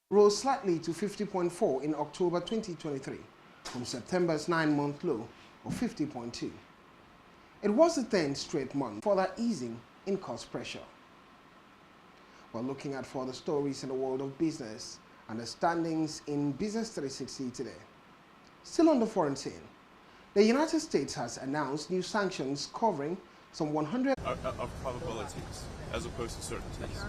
rose slightly to 50.4 in October 2023 from September's 9-month low of 50.2. It was the 10th straight month for that easing in cost pressure. We're looking at further stories in the world of business and the standings in Business 360 today. Still on the foreign scene, the United States has announced new sanctions covering some 100 of probabilities as opposed to certainties.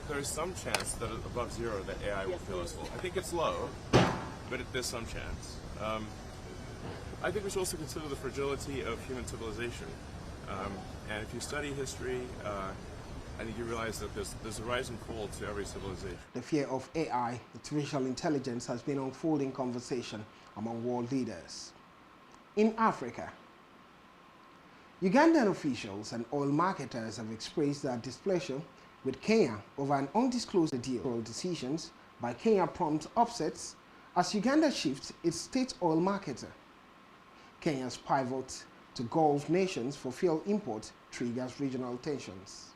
There's some chance that above zero that AI will kill us all. I think it's low, but there's some chance. I think we should also consider the fragility of human civilization. And if you study history, I think you realize that there's a rise and fall to every civilization. The fear of AI, artificial intelligence, has been unfolding conversation among world leaders. In Africa, Ugandan officials and oil marketers have expressed their displeasure with Kenya over an undisclosed deal. Decisions by Kenya prompt upsets as Uganda shifts its state oil marketer. Kenya's pivot to Gulf nations for fuel import triggers regional tensions.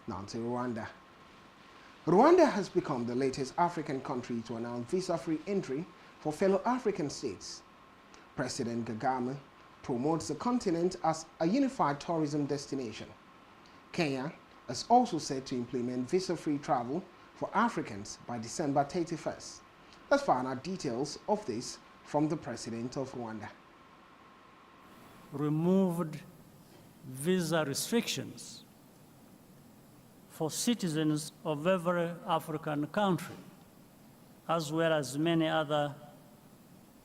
Now to Rwanda. Rwanda has become the latest African country to announce visa-free entry for fellow African states. President Kagame promotes the continent as a unified tourism destination. Kenya is also set to implement visa-free travel for Africans by December 31st. Let's find out details of this from the President of Rwanda. Removed visa restrictions for citizens of every African country, as well as many other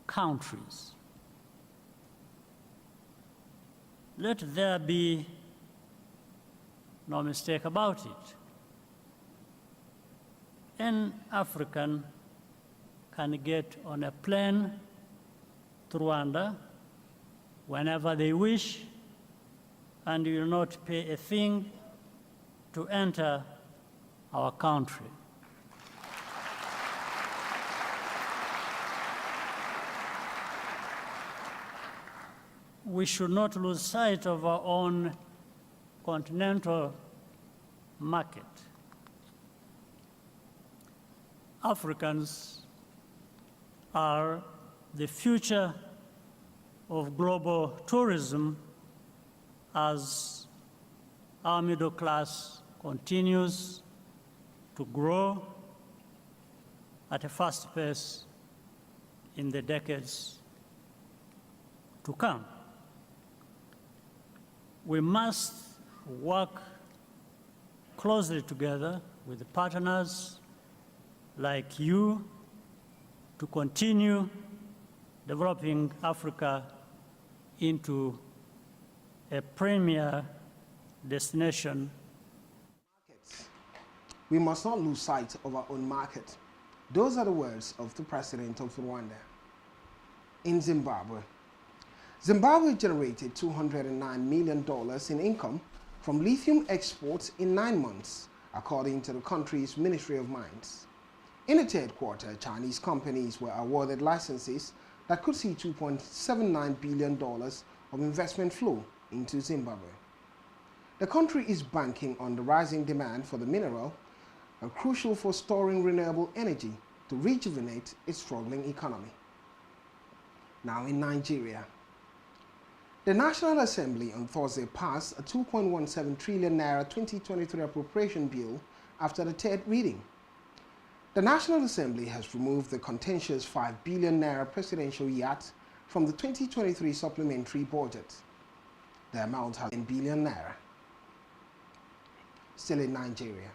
countries. Let there be no mistake about it. An African can get on a plane to Rwanda whenever they wish, and will not pay a thing to enter our country. We should not lose sight of our own continental market. Africans are the future of global tourism as our middle class continues to grow at a fast pace in the decades to come. We must work closely together with partners like you to continue developing Africa into a premier destination. We must not lose sight of our own market. Those are the words of the President of Rwanda. In Zimbabwe, Zimbabwe generated $209 million in income from lithium exports in 9 months, according to the country's Ministry of Mines. In the third quarter, Chinese companies were awarded licenses that could see $2.79 billion of investment flow into Zimbabwe. The country is banking on the rising demand for the mineral, crucial for storing renewable energy to rejuvenate its struggling economy. Now in Nigeria, the National Assembly on Thursday passed a 2.17 trillion naira 2023 appropriation bill after the third reading. The National Assembly has removed the contentious 5 billion naira presidential yacht from the 2023 supplementary budget. The amount has 10 billion naira. Still in Nigeria,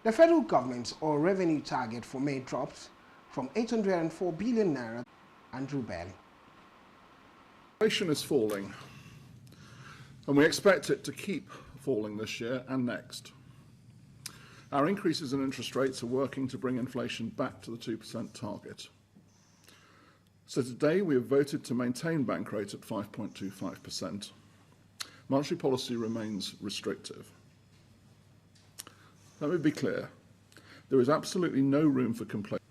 the federal government's oil revenue target for May dropped from 804 billion naira. Andrew Bailey. Inflation is falling, and we expect it to keep falling this year and next. Our increases in interest rates are working to bring inflation back to the 2% target. So today we have voted to maintain bank rate at 5.25%. Monetary policy remains restrictive. Let me be clear, there is absolutely no room for complaint.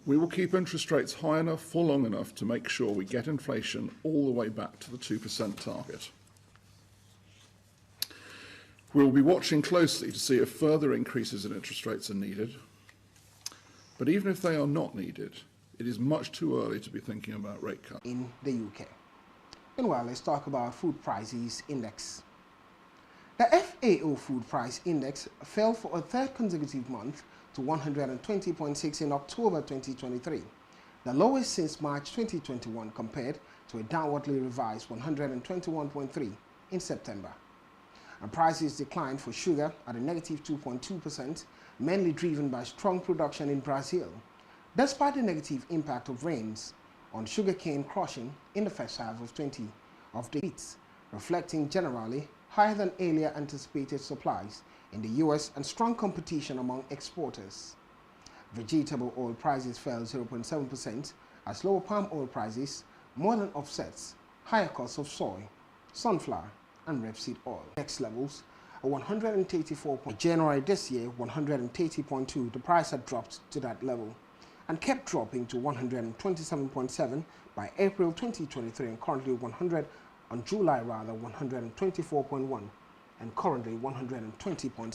We will keep interest rates high enough for long enough to make sure we get inflation all the way back to the 2% target. We will be watching closely to see if further increases in interest rates are needed. But even if they are not needed, it is much too early to be thinking about rate cuts. In the UK. Meanwhile, let's talk about food prices index. The FAO food price index fell for a third consecutive month to 120.6 in October 2023, the lowest since March 2021, compared to a downwardly revised 121.3 in September. And prices declined for sugar at a negative 2.2%, mainly driven by strong production in Brazil, despite the negative impact of rains on sugarcane crushing in the first half of the year, reflecting generally higher than earlier anticipated supplies in the US and strong competition among exporters. Vegetable oil prices fell 0.7% as lower palm oil prices more than offsets higher costs of soy, sunflower, and rapeseed oil. Next levels are 184. January this year, 130.2. The price had dropped to that level and kept dropping to 127.7 by April 2023, and currently 124.1 and currently 120.7.